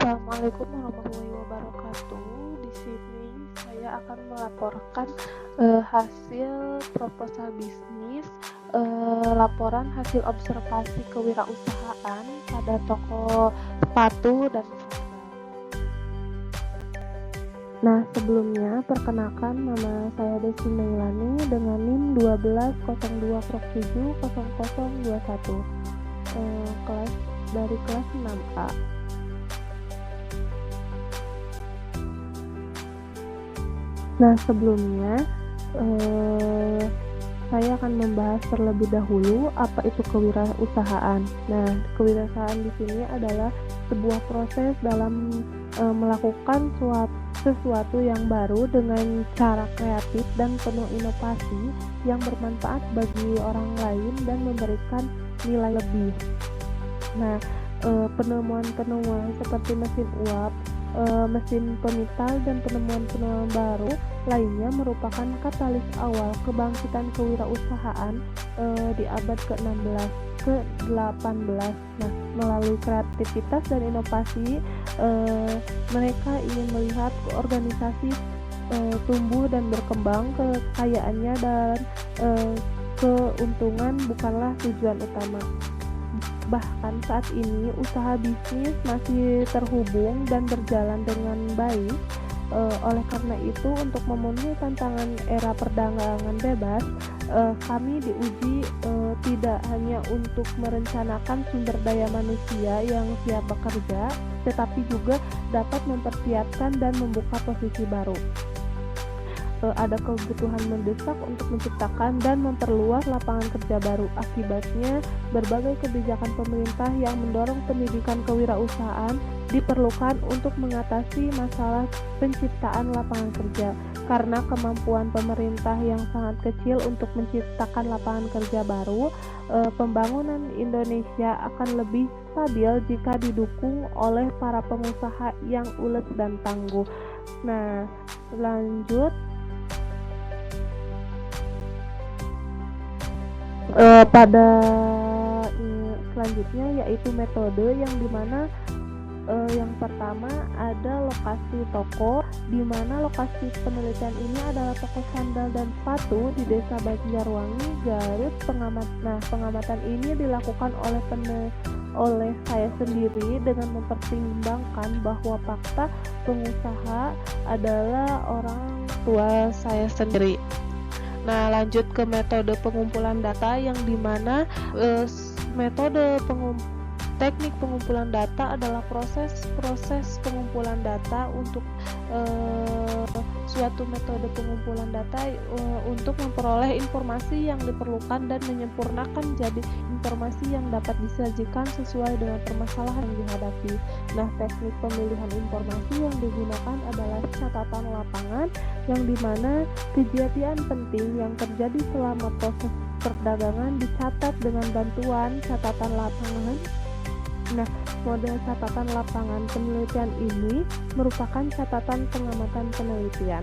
Assalamualaikum warahmatullahi wabarakatuh. Di sini saya akan melaporkan hasil proposal bisnis, laporan hasil observasi kewirausahaan pada toko sepatu dan sandal. Nah, sebelumnya perkenalkan nama saya Desi Meilani dengan NIM 1202070021, kelas dari kelas 6A. Nah, sebelumnya saya akan membahas terlebih dahulu apa itu kewirausahaan. Nah, kewirausahaan di sini adalah sebuah proses dalam melakukan sesuatu yang baru dengan cara kreatif dan penuh inovasi yang bermanfaat bagi orang lain dan memberikan nilai lebih. Nah, penemuan-penemuan seperti mesin uap, mesin pemital dan penemuan-penemuan baru lainnya merupakan katalis awal kebangkitan kewirausahaan di abad ke-16 ke-18. Nah, melalui kreativitas dan inovasi mereka ingin melihat organisasi tumbuh dan berkembang, kekayaannya dan keuntungan bukanlah tujuan utama. Bahkan saat ini usaha bisnis masih terhubung dan berjalan dengan baik. Oleh karena itu, untuk memenuhi tantangan era perdagangan bebas, kami diuji tidak hanya untuk merencanakan sumber daya manusia yang siap bekerja, tetapi juga dapat mempersiapkan dan membuka posisi baru. Ada kebutuhan mendesak untuk menciptakan dan memperluas lapangan kerja baru. Akibatnya, berbagai kebijakan pemerintah yang mendorong pendidikan kewirausahaan diperlukan untuk mengatasi masalah penciptaan lapangan kerja. Karena kemampuan pemerintah yang sangat kecil untuk menciptakan lapangan kerja baru, pembangunan Indonesia akan lebih stabil jika didukung oleh para pengusaha yang ulet dan tangguh. Nah, lanjut. Pada selanjutnya yaitu metode yang dimana yang pertama ada lokasi toko, di mana lokasi penelitian ini adalah toko sandal dan sepatu di Desa Banjarwangi, Garut. Pengamatan ini dilakukan oleh saya sendiri dengan mempertimbangkan bahwa fakta pengusaha adalah orang tua saya sendiri. Nah, lanjut ke metode pengumpulan data yang dimana teknik pengumpulan data adalah proses pengumpulan data untuk suatu metode pengumpulan data untuk memperoleh informasi yang diperlukan dan menyempurnakan jadi informasi yang dapat disajikan sesuai dengan permasalahan yang dihadapi. Nah, teknik pemilihan informasi yang digunakan adalah catatan lapangan yang dimana kejadian penting yang terjadi selama proses perdagangan dicatat dengan bantuan catatan lapangan. Nah, model catatan lapangan penelitian ini merupakan catatan pengamatan penelitian.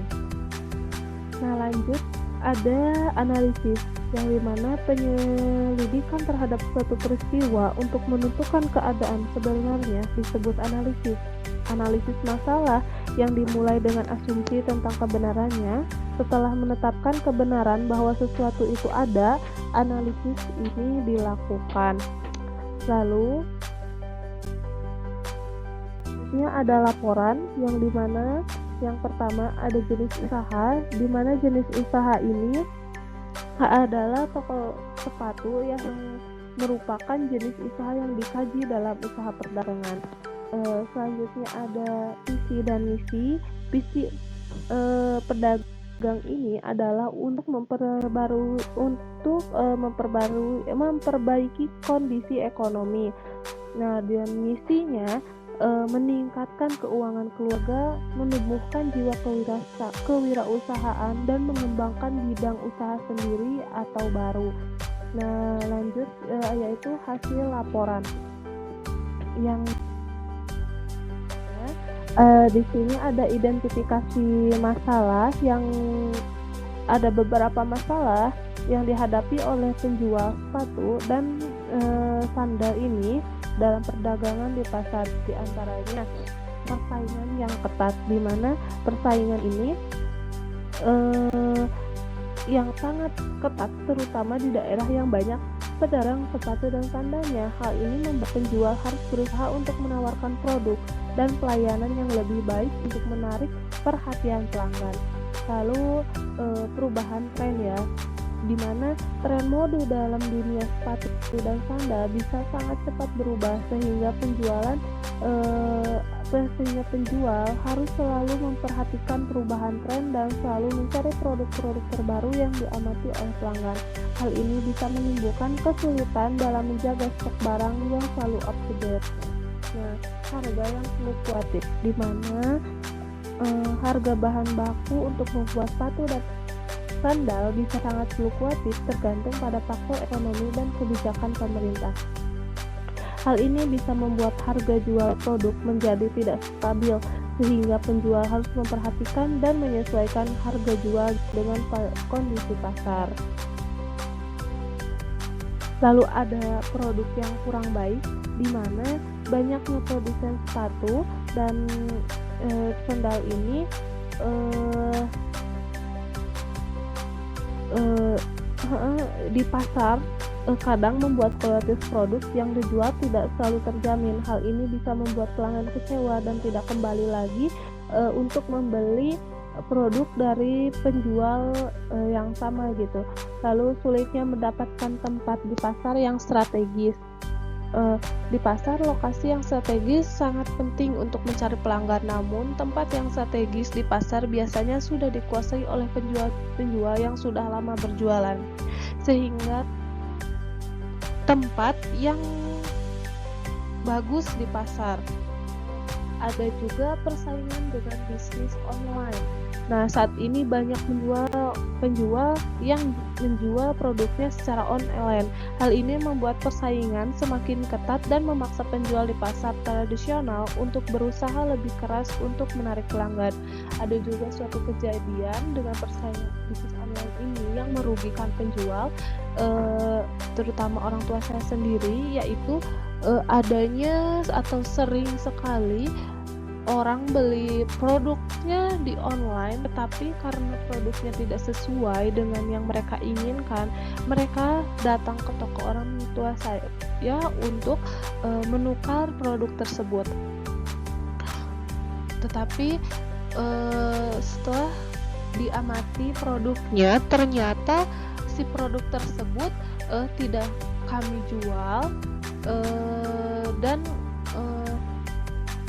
Nah, lanjut ada analisis yang dimana penyelidikan terhadap suatu peristiwa untuk menentukan keadaan sebenarnya disebut analisis. Analisis masalah yang dimulai dengan asumsi tentang kebenarannya. Setelah menetapkan kebenaran bahwa sesuatu itu ada, analisis ini dilakukan. Lalu ada laporan yang dimana yang pertama ada jenis usaha, dimana jenis usaha ini adalah toko sepatu yang merupakan jenis usaha yang dikaji dalam usaha perdagangan. Selanjutnya ada visi dan misi. Visi pedagang ini adalah untuk memperbaiki kondisi ekonomi. Nah, dan misinya meningkatkan keuangan keluarga, menumbuhkan jiwa kewirausahaan, dan mengembangkan bidang usaha sendiri atau baru. Nah, lanjut yaitu hasil laporan. Yang di sini ada identifikasi masalah, yang ada beberapa masalah yang dihadapi oleh penjual sepatu dan sandal ini. dalam perdagangan di pasar, di antaranya persaingan yang ketat, di mana persaingan ini yang sangat ketat terutama di daerah yang banyak pedagang sepatu dan sandalnya. Hal ini membuat penjual harus berusaha untuk menawarkan produk dan pelayanan yang lebih baik untuk menarik perhatian pelanggan. Lalu perubahan tren ya, di mana tren mode dalam dunia sepatu dan sandal bisa sangat cepat berubah sehingga penjual harus selalu memperhatikan perubahan tren dan selalu mencari produk-produk terbaru yang diamati oleh pelanggan. Hal ini bisa menimbulkan kesulitan dalam menjaga stok barang yang selalu up to date. Nah, harga yang fluktuatif, di mana harga bahan baku untuk membuat sepatu dan sandal bisa sangat fluktuatif tergantung pada faktor ekonomi dan kebijakan pemerintah. Hal ini bisa membuat harga jual produk menjadi tidak stabil, sehingga penjual harus memperhatikan dan menyesuaikan harga jual dengan kondisi pasar. Lalu ada produk yang kurang baik, di mana banyaknya produsen sepatu dan sandal ini di pasar kadang membuat kualitas produk yang dijual tidak selalu terjamin. Hal ini bisa membuat pelanggan kecewa dan tidak kembali lagi untuk membeli produk dari penjual yang sama gitu. Lalu sulitnya mendapatkan tempat di pasar yang strategis. Di pasar, lokasi yang strategis sangat penting untuk mencari pelanggan. Namun, tempat yang strategis di pasar biasanya sudah dikuasai oleh penjual yang sudah lama berjualan, sehingga tempat yang bagus di pasar. Ada juga persaingan dengan bisnis online. Nah, saat ini banyak penjual yang menjual produknya secara online. Hal ini membuat persaingan semakin ketat dan memaksa penjual di pasar tradisional untuk berusaha lebih keras untuk menarik pelanggan. Ada juga suatu kejadian dengan persaingan bisnis online ini yang merugikan penjual, terutama orang tua saya sendiri, yaitu adanya atau sering sekali orang beli produknya di online, tetapi karena produknya tidak sesuai dengan yang mereka inginkan, mereka datang ke toko orang tua saya ya untuk menukar produk tersebut. Tetapi setelah diamati produknya, ternyata si produk tersebut tidak kami jual dan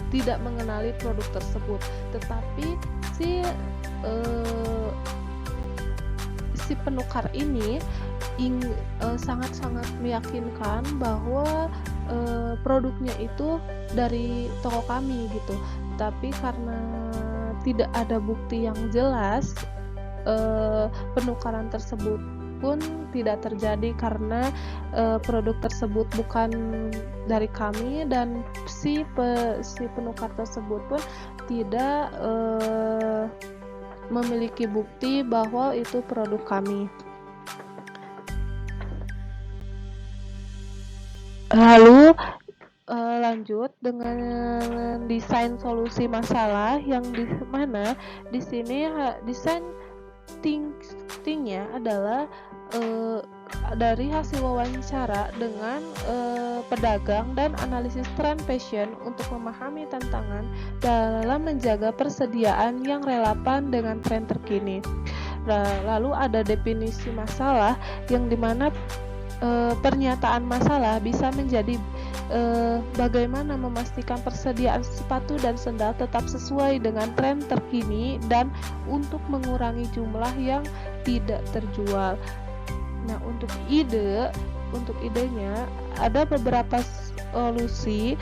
tidak mengenali produk tersebut, tetapi si penukar ini sangat-sangat meyakinkan bahwa produknya itu dari toko kami gitu. Tapi karena tidak ada bukti yang jelas, penukaran tersebut pun tidak terjadi karena produk tersebut bukan dari kami dan si penukar tersebut pun tidak memiliki bukti bahwa itu produk kami. Lalu lanjut dengan desain solusi masalah, yang di mana di sini desain tingnya adalah dari hasil wawancara dengan pedagang dan analisis tren fashion untuk memahami tantangan dalam menjaga persediaan yang relevan dengan tren terkini. Lalu ada definisi masalah, yang dimana pernyataan masalah bisa menjadi bagaimana memastikan persediaan sepatu dan sandal tetap sesuai dengan tren terkini dan untuk mengurangi jumlah yang tidak terjual. Nah, untuk idenya ada beberapa solusi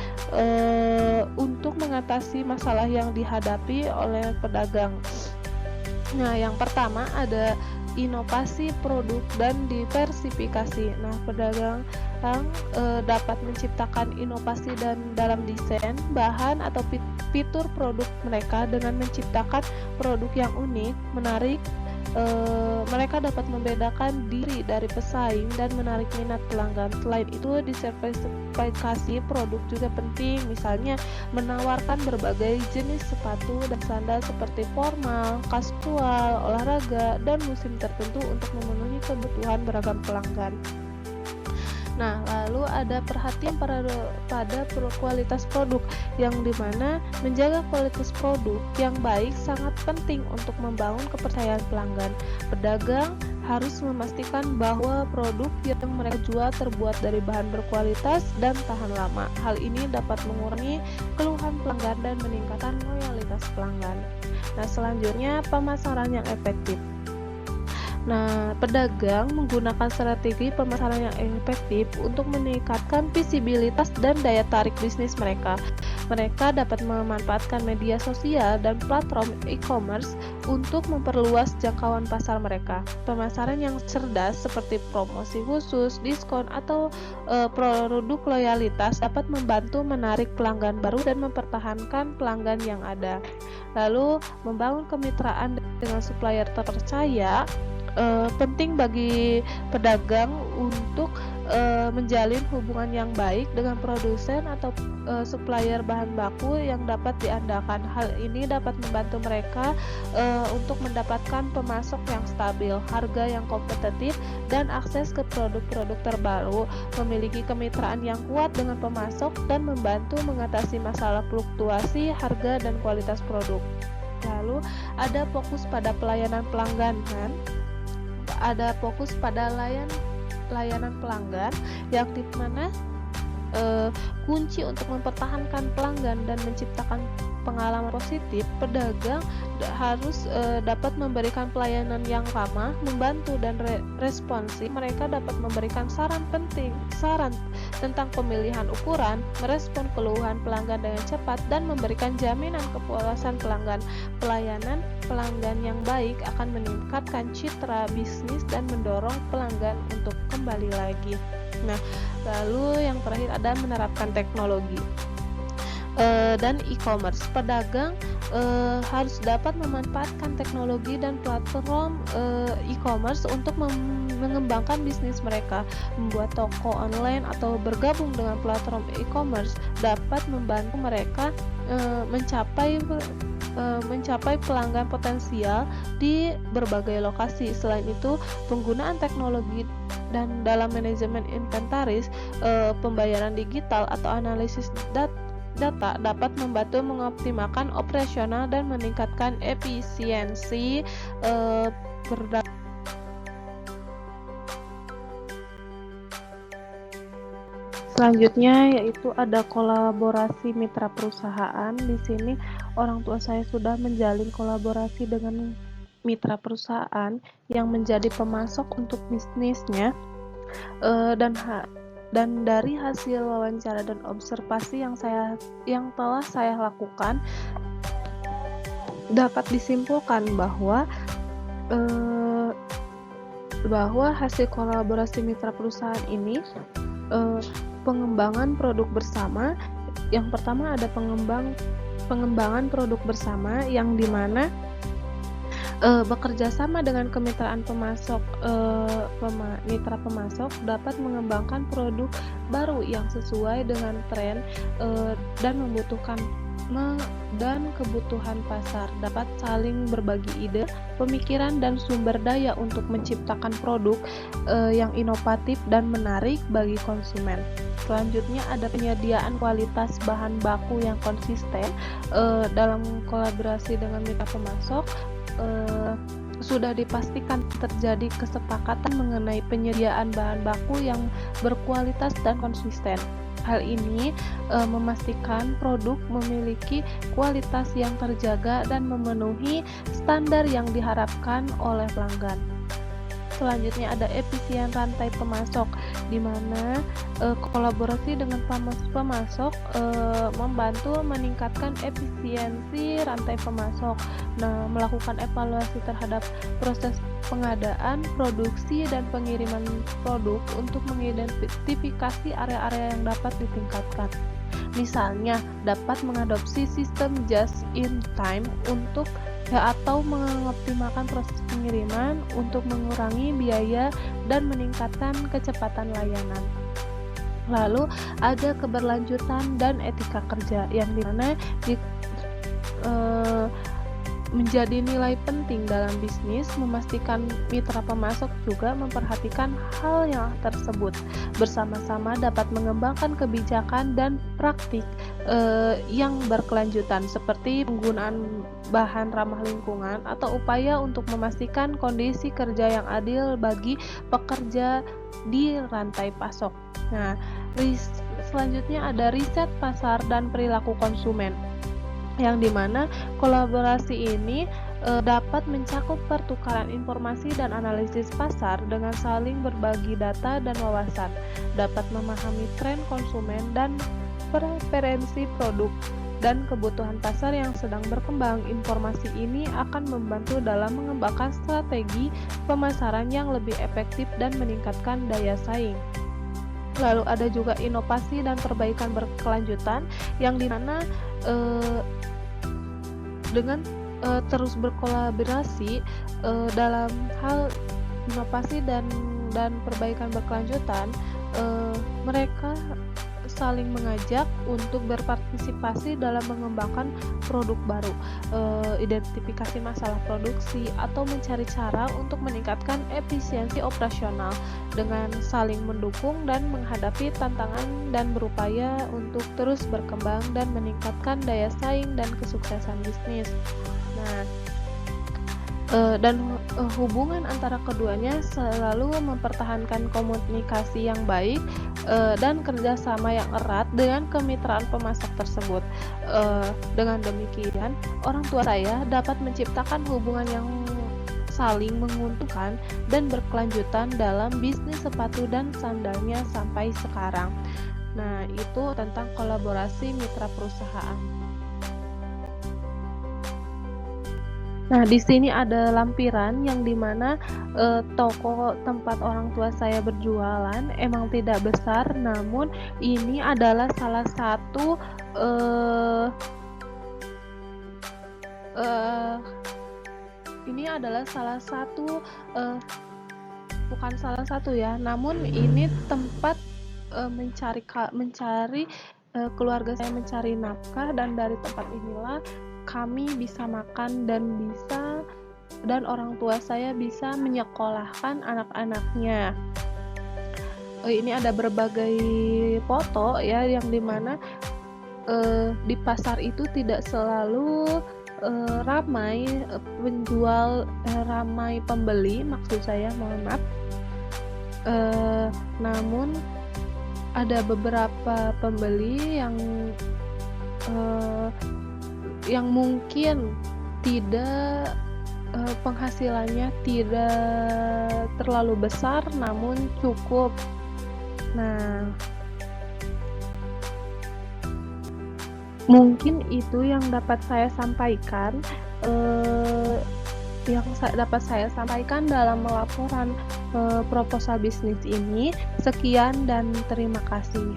untuk mengatasi masalah yang dihadapi oleh pedagang. Nah, yang pertama ada inovasi produk dan diversifikasi. Nah, pedagang dapat menciptakan inovasi dan dalam desain, bahan atau fitur produk mereka dengan menciptakan produk yang unik, menarik, mereka dapat membedakan diri dari pesaing dan menarik minat pelanggan. Selain itu, diversifikasi produk juga penting, misalnya menawarkan berbagai jenis sepatu dan sandal seperti formal, kasual, olahraga, dan musim tertentu untuk memenuhi kebutuhan beragam pelanggan. Nah, lalu ada perhatian pada kualitas produk, yang dimana menjaga kualitas produk yang baik sangat penting untuk membangun kepercayaan pelanggan. Pedagang harus memastikan bahwa produk yang mereka jual terbuat dari bahan berkualitas dan tahan lama. Hal ini dapat mengurangi keluhan pelanggan dan meningkatkan loyalitas pelanggan. Nah, selanjutnya pemasaran yang efektif. Nah, pedagang menggunakan strategi pemasaran yang efektif untuk meningkatkan visibilitas dan daya tarik bisnis mereka. Mereka dapat memanfaatkan media sosial dan platform e-commerce untuk memperluas jangkauan pasar mereka. Pemasaran yang cerdas seperti promosi khusus, diskon, atau produk loyalitas dapat membantu menarik pelanggan baru dan mempertahankan pelanggan yang ada. Lalu, membangun kemitraan dengan supplier terpercaya. Penting bagi pedagang untuk menjalin hubungan yang baik dengan produsen atau supplier bahan baku yang dapat diandalkan. Hal ini dapat membantu mereka untuk mendapatkan pemasok yang stabil, harga yang kompetitif, dan akses ke produk-produk terbaru. Memiliki kemitraan yang kuat dengan pemasok dan membantu mengatasi masalah fluktuasi harga dan kualitas produk. Lalu ada fokus pada pelayanan pelanggan, kan? Ada fokus pada layanan pelanggan, yang dimana kunci untuk mempertahankan pelanggan dan menciptakan pengalaman positif. Pedagang harus dapat memberikan pelayanan yang ramah, membantu, dan responsif. Mereka dapat memberikan saran tentang pemilihan ukuran, merespon keluhan pelanggan dengan cepat, dan memberikan jaminan kepuasan pelanggan. Pelayanan pelanggan yang baik akan meningkatkan citra bisnis dan mendorong pelanggan untuk kembali lagi. Nah, lalu yang terakhir ada menerapkan teknologi dan e-commerce. Pedagang harus dapat memanfaatkan teknologi dan platform e-commerce untuk mengembangkan bisnis mereka. Membuat toko online atau bergabung dengan platform e-commerce dapat membantu mereka mencapai pelanggan potensial di berbagai lokasi. Selain itu, penggunaan teknologi dan dalam manajemen inventaris, pembayaran digital, atau analisis data dapat membantu mengoptimalkan operasional dan meningkatkan efisiensi Selanjutnya yaitu ada kolaborasi mitra perusahaan. Di sini orang tua saya sudah menjalin kolaborasi dengan mitra perusahaan yang menjadi pemasok untuk bisnisnya, dan dari hasil wawancara dan observasi yang telah saya lakukan, dapat disimpulkan bahwa hasil kolaborasi mitra perusahaan ini, pengembangan produk bersama. Yang pertama ada pengembangan produk bersama, yang dimana bekerja sama dengan kemitraan pemasok, mitra pemasok dapat mengembangkan produk baru yang sesuai dengan tren dan kebutuhan pasar, dapat saling berbagi ide, pemikiran, dan sumber daya untuk menciptakan produk yang inovatif dan menarik bagi konsumen. Selanjutnya ada penyediaan kualitas bahan baku yang konsisten. Dalam kolaborasi dengan mitra pemasok, sudah dipastikan terjadi kesepakatan mengenai penyediaan bahan baku yang berkualitas dan konsisten. Hal ini memastikan produk memiliki kualitas yang terjaga dan memenuhi standar yang diharapkan oleh pelanggan. Selanjutnya ada efisien rantai pemasok, di mana kolaborasi dengan pemasok membantu meningkatkan efisiensi rantai pemasok. Nah, melakukan evaluasi terhadap proses pengadaan, produksi, dan pengiriman produk untuk mengidentifikasi area-area yang dapat ditingkatkan. Misalnya, dapat mengadopsi sistem just in time untuk ya, atau mengoptimalkan proses pengiriman untuk mengurangi biaya dan meningkatkan kecepatan layanan. Lalu ada keberlanjutan dan etika kerja yang dimana eh, menjadi nilai penting dalam bisnis. Memastikan mitra pemasok juga memperhatikan hal yang tersebut. Bersama-sama dapat mengembangkan kebijakan dan praktik yang berkelanjutan seperti penggunaan bahan ramah lingkungan atau upaya untuk memastikan kondisi kerja yang adil bagi pekerja di rantai pasok. Nah, selanjutnya ada riset pasar dan perilaku konsumen, yang dimana kolaborasi ini dapat mencakup pertukaran informasi dan analisis pasar dengan saling berbagi data dan wawasan, dapat memahami tren konsumen dan preferensi produk dan kebutuhan pasar yang sedang berkembang. Informasi ini akan membantu dalam mengembangkan strategi pemasaran yang lebih efektif dan meningkatkan daya saing. Lalu ada juga inovasi dan perbaikan berkelanjutan, yang dimana dengan terus berkolaborasi dalam hal inovasi dan perbaikan berkelanjutan, mereka saling mengajak untuk berpartisipasi dalam mengembangkan produk baru, identifikasi masalah produksi, atau mencari cara untuk meningkatkan efisiensi operasional dengan saling mendukung dan menghadapi tantangan dan berupaya untuk terus berkembang dan meningkatkan daya saing dan kesuksesan bisnis. Nah, hubungan antara keduanya selalu mempertahankan komunikasi yang baik dan kerjasama yang erat dengan kemitraan pemasok tersebut. Dengan demikian, orang tua saya dapat menciptakan hubungan yang saling menguntungkan dan berkelanjutan dalam bisnis sepatu dan sandalnya sampai sekarang. Nah, itu tentang kolaborasi mitra perusahaan. Nah, di sini ada lampiran yang dimana toko tempat orang tua saya berjualan emang tidak besar, namun ini adalah salah satu bukan salah satu ya, namun ini tempat mencari keluarga saya mencari nafkah, dan dari tempat inilah kami bisa makan dan orang tua saya bisa menyekolahkan anak-anaknya. Ini ada berbagai foto ya, yang dimana di pasar itu tidak selalu ramai penjual, ramai pembeli, maksud saya, mohon maaf. Namun ada beberapa pembeli yang mungkin tidak penghasilannya tidak terlalu besar, namun cukup. Nah, mungkin itu yang dapat saya sampaikan dalam melaporan proposal bisnis ini. Sekian dan terima kasih.